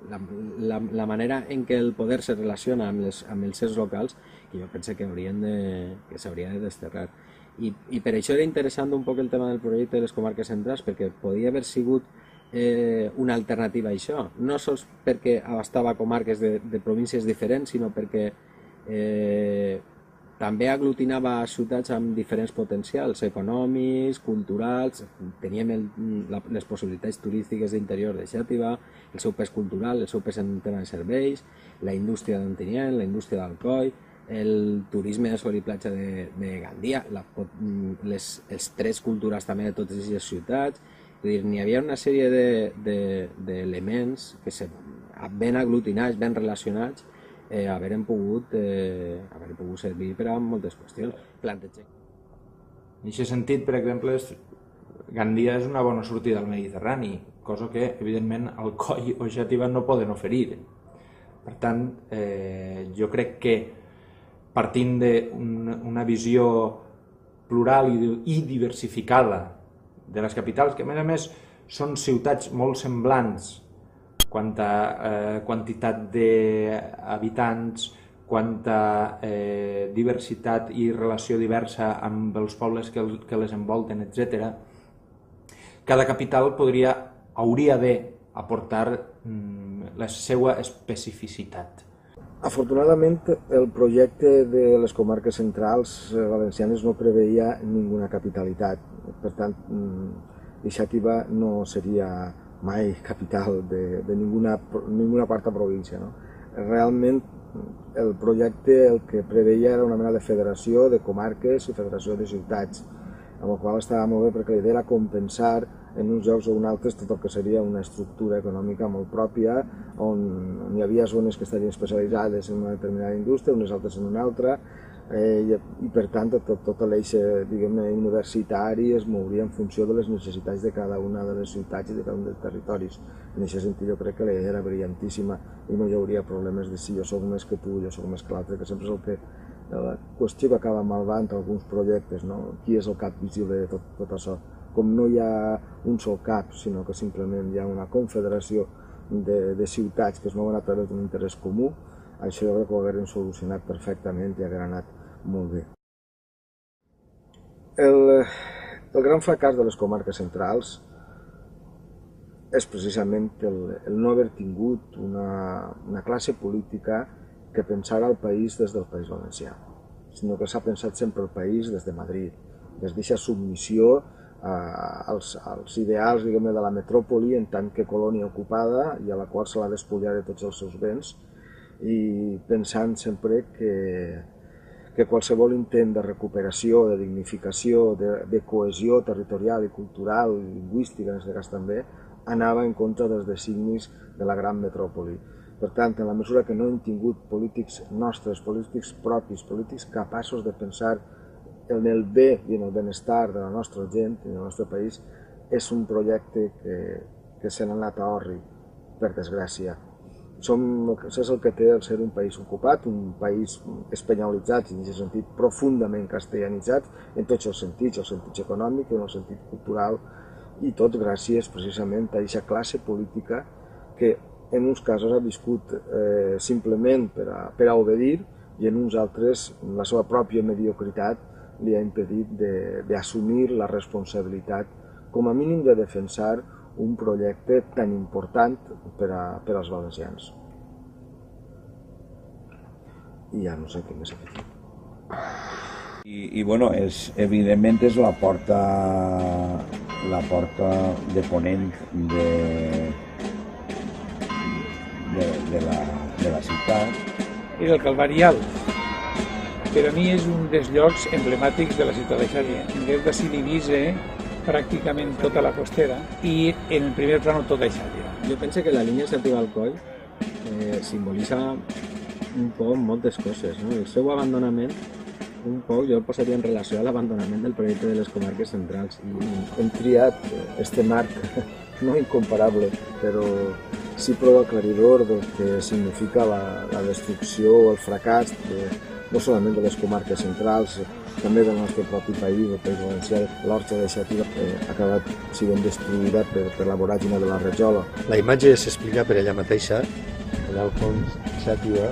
la manera en què el poder se relaciona amb els ens locals, que jo penso que s'hauria de desterrar. I per això era interessant un poc el tema del projecte de les comarques centrals, perquè podia haver sigut una alternativa a això, no sols perquè abastava comarques de províncies diferents, sinó perquè també aglutinava ciutats amb diferents potencials econòmics, culturals. Teníem les possibilitats turístiques d'interior de Xàtiva, el seu pes cultural, el seu pes en tema de serveis, la indústria d'Ontinyent, la indústria d'Alcoi, el turisme de sol i platja de Gandia, els trets culturals també de totes aquestes ciutats. N'hi havia una sèrie d'elements que ben aglutinats, ben relacionats, haurem pogut servir per a moltes qüestions. En aquest sentit, per exemple, Gandia és una bona sortida al Mediterrani, cosa que, evidentment, Alcoi o Xàtiva no poden oferir. Per tant, jo crec que partint d'una visió plural i diversificada de les capitals, que a més són ciutats molt semblants quant a quantitat d'habitants, quant a diversitat i relació diversa amb els pobles que les envolten, etc. Cada capital hauria d'aportar la seva especificitat. Afortunadament, el projecte de les comarques centrals valencianes no preveia ninguna capitalitat. Per tant, Xàtiva no seria mai capital de ninguna quarta província. Realment, el projecte el que preveia era una mena de federació de comarques i federació de ciutats, amb el qual estava molt bé perquè la idea era compensar en uns llocs o en altres tot el que seria una estructura econòmica molt pròpia, on hi havia zones que estarien especialitzades en una determinada indústria, unes altres en una altra, i per tant tot l'eix universitari es mouria en funció de les necessitats de cada una de les ciutats i de cada un dels territoris. En aquest sentit jo crec que la idea era brillantíssima i no hi hauria problemes de si jo soc més que tu, jo soc més que l'altre, que sempre és la qüestió que acaba malvant alguns projectes, qui és el cap visible de tot això. Com no hi ha un sol cap, sinó que simplement hi ha una confederació de ciutats que es mouen a través d'un interès comú, això jo crec que ho haguem solucionat perfectament i hagués anat molt bé. El gran fracàs de les comarques centrals és precisament el no haver tingut una classe política que pensara el país des del País Valencià, sinó que s'ha pensat sempre el país des de Madrid, des d'aquesta submissió als ideals de la metròpoli en tant que colònia ocupada i a la qual se l'ha d'espoliar de tots els seus béns, i pensant sempre que qualsevol intent de recuperació, de dignificació, de cohesió territorial i cultural i lingüística, en aquest cas també, anava en contra dels designis de la gran metròpoli. Per tant, en la mesura que no hem tingut polítics nostres, polítics propis, polítics capaços de pensar en el bé i en el benestar de la nostra gent i del nostre país, és un projecte que se n'ha anat a orri, per desgràcia. Això és el que té el ser un país ocupat, un país espanyolitzat, en aquest sentit profundament castellanitzat, en tots els sentits, el sentit econòmic, en el sentit cultural, i tot gràcies precisament a aquesta classe política que en uns casos ha viscut simplement per a obedir i en uns altres la seva pròpia mediocritat li ha impedit d'assumir la responsabilitat, com a mínim de defensar un projecte tan important per als valencians. I ja no sé què més afegir. I bueno, evidentment és la porta de ponent de la ciutat. I del Calvari Alt. Per a mi és un dels llocs emblemàtics de la ciutat de Xàbia. Des d'ací divisa pràcticament tota la costera i en el primer plano tota Xàbia. Jo penso que la línia Xàtiva-Alcoi simbolitza un poc moltes coses, no? El seu abandonament, un poc jo el posaria en relació a l'abandonament del projecte de les comarques centrals. Hem triat este marc no incomparable, però sí prou aclaridor del que significa la destrucció o el fracàs no solament de les comarques centrals, també del nostre propi país, el País Valencià. L'Horta de Xàtiva ha acabat sent destruïda per la voràgina de la Rajola. La imatge s'explica per ella mateixa, allà al fons Xàtiva,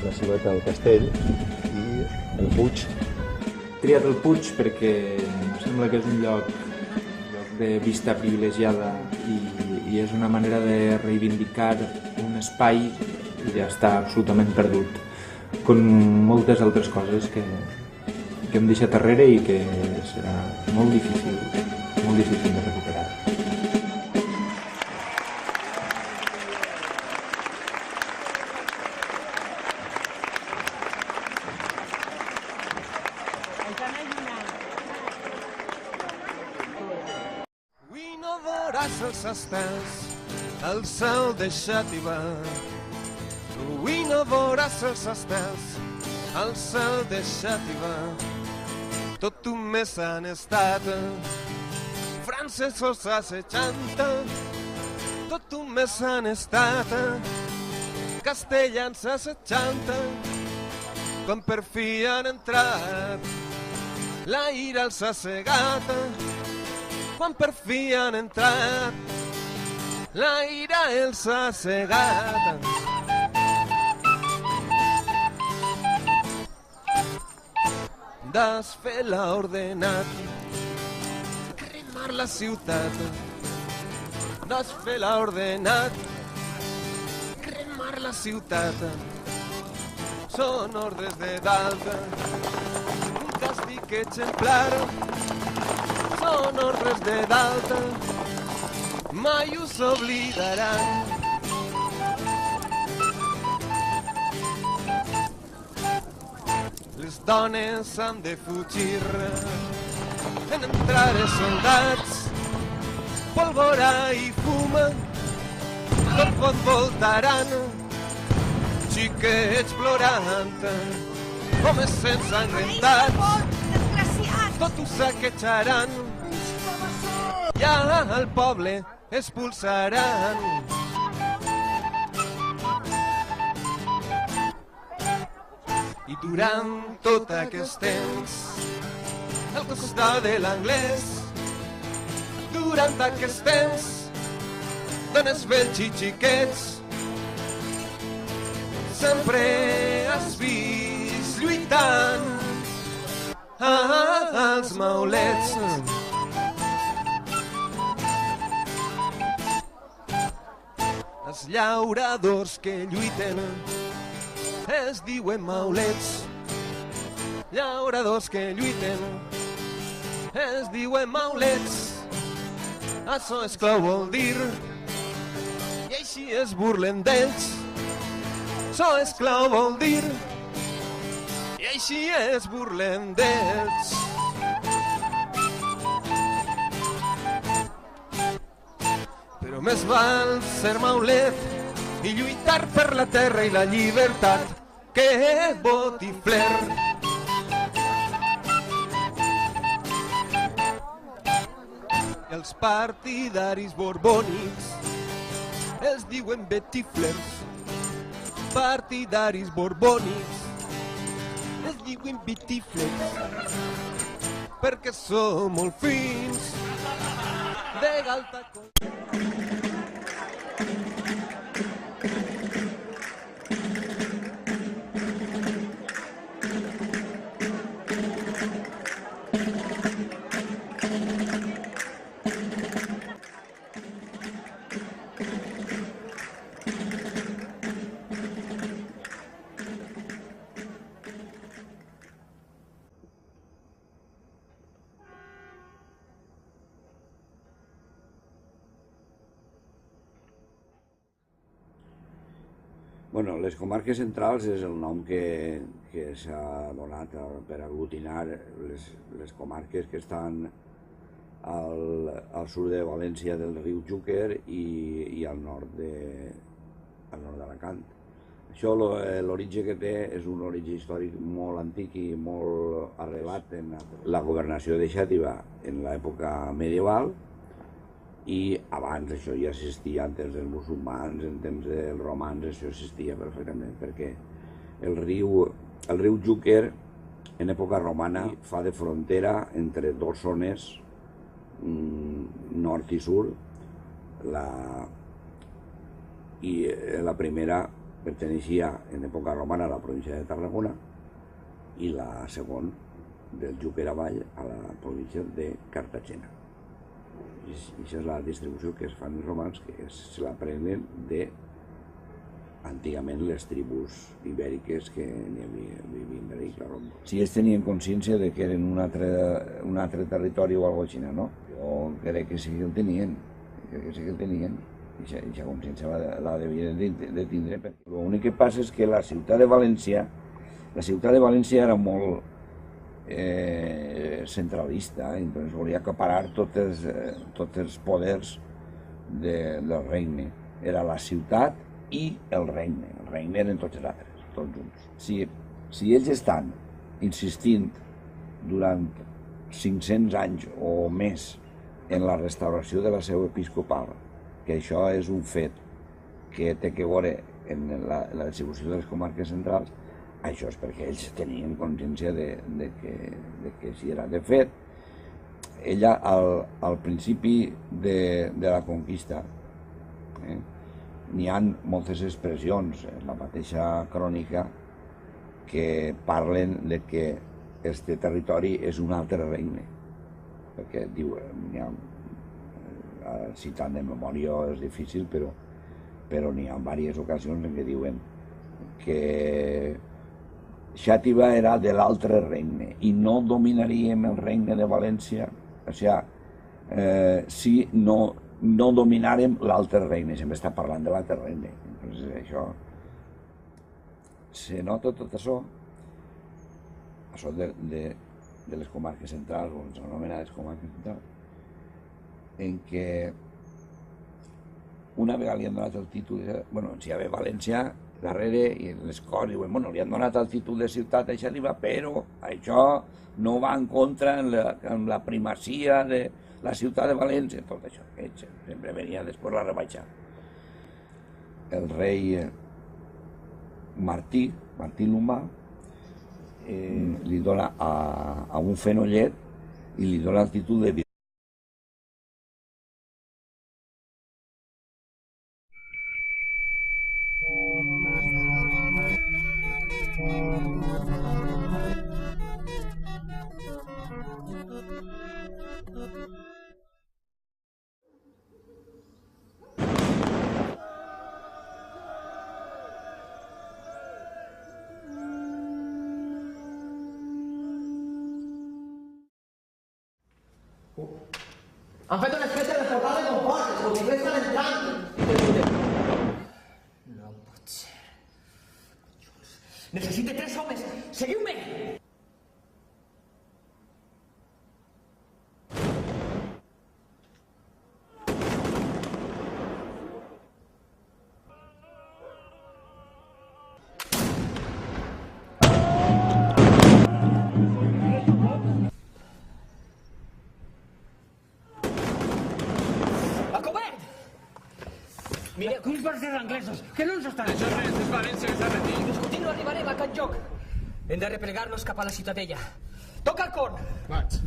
la silueta del castell i el Puig. He triat el Puig perquè em sembla que és un lloc de vista privilegiada i és una manera de reivindicar un espai que ja està absolutament perdut, com moltes altres coses que hem deixat darrere i que serà molt difícil de recuperar. Avui no veuràs els estels al cel de Xàtiva. Avui no veuràs els estels al cel de Xàtiva. Tot un mes han estat francesos assetjant, tot un mes han estat castellans assetjant, quan per fi han entrat la ira els ha cegat, quan per fi han entrat la ira els ha cegat. Desfer l'ha ordenat cremar la ciutat. Desfer l'ha ordenat cremar la ciutat. Són ordres de dalt, un càstig exemplar. Són ordres de dalt, mai us oblidaran. Les dones han de fugir, en entrar els soldats, pólvora i fum, tot pot voltaran, xiquets plorant, homes ensangrentats, tot ho saquejaran, i al poble expulsaran. I durant tot aquest temps, al costat de l'anglès, durant aquest temps, dones vells i xiquets, sempre has vist lluitant als maulets. Els llauradors que lluiten es diuen maulets. Llauradors que lluiten es diuen maulets. Això esclau vol dir, i així es burlen d'ells. Això esclau vol dir, i així es burlen d'ells. Però més val ser maulet i lluitar per la terra i la llibertat que botifler. Els partidaris borbònics els diuen betiflers. Partidaris borbònics els diuen betiflers, perquè són molt fins de galta. Bueno, les comarques centrals és el nom que s'ha donat per aglutinar les comarques que estan al sud de València del riu Xúquer i al nord d'Alacant. Això, l'origen que té, és un origen històric molt antic i molt arrelat en la governació de Xàtiva en l'època medieval, i abans això ja existia, en temps dels musulmans, en temps dels romans, això existia perfectament, perquè el riu Xúquer, en època romana, fa de frontera entre dues zones, nord i sud. La primera perteneixia, en època romana, a la província de Tarragona, i la segona, del Xúquer avall, a la província de Cartagena. I això és la distribució que es fan els romans, que se la prenen antigament les tribus ibèriques que n'hi vivien d'ahir. Si ells tenien consciència de que eren un altre territori o alguna cosa així, no? Jo crec que sí que el tenien, i aquesta consciència la devien de tindre. L'únic que passa és que la ciutat de València era molt centralista, entonces volia acaparar tots els poders del regne. Era la ciutat i el regne eren tots els altres, tots junts. Si ells estan insistint durant 500 anys o més en la restauració de la seu episcopal, que això és un fet que té que veure en la distribució de les comarques centrals, això és perquè ells tenien consciència de que així era. De fet, ella al principi de la conquista n'hi ha moltes expressions en la mateixa crònica que parlen de que este territori és un altre regne, perquè diu, citant de memòria és difícil, però n'hi ha diverses ocasions en què diuen que Xàtiva era de l'altre regne i no dominaríem el regne de València, o sigui, si no dominàrem l'altre regne, sempre està parlant de l'altre regne. Entonces, això, se nota tot això de les comarques centrals, o les anomenades comarques centrals, en què una vegada li han donat el títol, bueno, si hi havia València darrere, i les coses diuen, bueno, li han donat el títol de ciutat a Xàtiva, però això no va en contra amb la primacia de la ciutat de València, tot això, que sempre venia després la rebaixa. El rei Martí l'Humà, li dona a un fenollet i li dona el títol de Han fet una especie de portal de comportes, els inglesos estan entrant. No pot ser. Necessite 3 homes. Seguiu-me! Mireu, culpes dels anglesos, que no ens estan Això res, és València que s'ha rendit. Discutint no arribarem a cap lloc. Hem de replegar-nos cap a la ciutadella. Toca el corn! Vaig.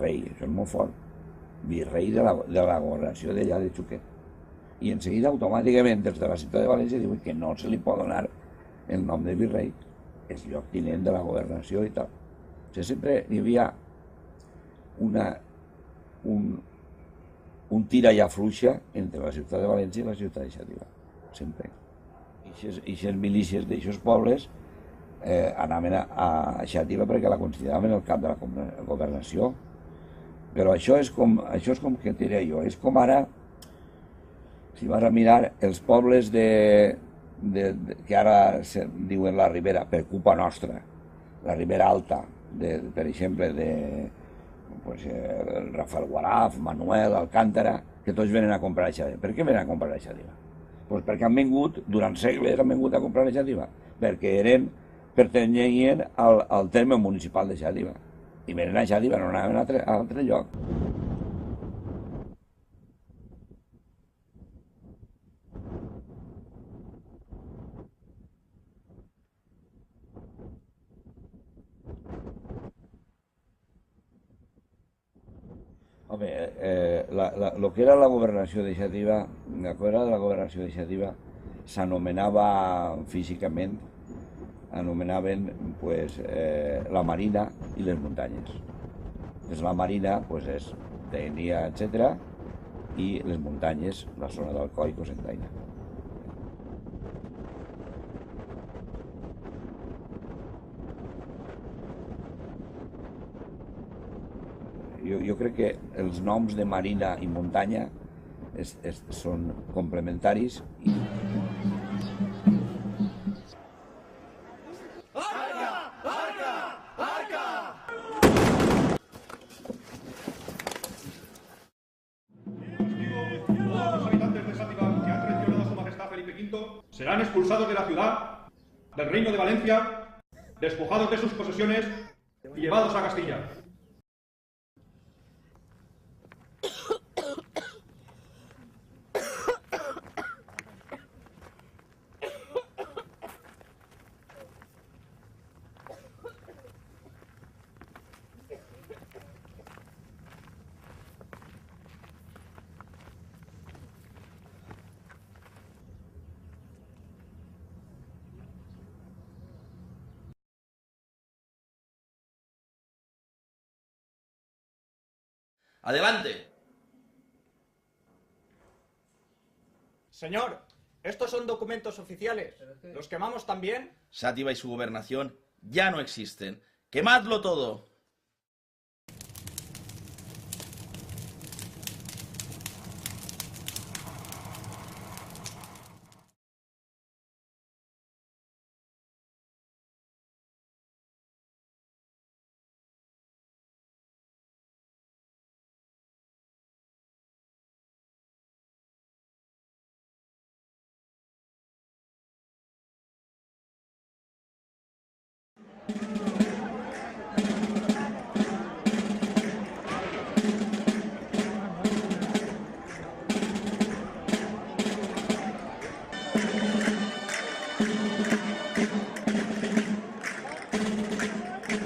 rei, això és molt fort. virrei de la governació d'allà de Xuquet. I en seguida, automàticament, des de la ciutat de València diuen que no se li pot donar el nom de virrei, és lloctinent de la governació i tal. O sigui, sempre hi havia un tira i afluixa entre la ciutat de València i la ciutat de Xàtiva, sempre. I aquestes milícies d'aixòs pobles anaven a Xàtiva perquè la consideraven el cap de la governació. Però això és com que et diré jo, és com ara, si vas a mirar els pobles que ara diuen la Ribera, per culpa nostra, la Ribera Alta, per exemple, de Rafael Guaraf, Manuel, Alcántara, que tots venen a comprar a Xàtiva. Per què venen a comprar a Xàtiva? Doncs perquè han vingut, durant segles han vingut a comprar a Xàtiva, perquè pertanyien al terme municipal de Xàtiva. I venen a Xàtiva, no anaven a altre lloc. Home, el que era la governació de Xàtiva, s'anomenava físicament, anomenaven la Marina i les muntanyes. La Marina tenia, etc., i les muntanyes, la zona d'Alcoi i Cocentaina. Jo crec que els noms de Marina i muntanya són complementaris i serán expulsados de la ciudad, del reino de Valencia, despojados de sus posesiones y llevados a Castilla. Adelante. Señor, estos son documentos oficiales. ¿Los quemamos también? Xàtiva y su gobernación ya no existen. ¡Quemadlo todo!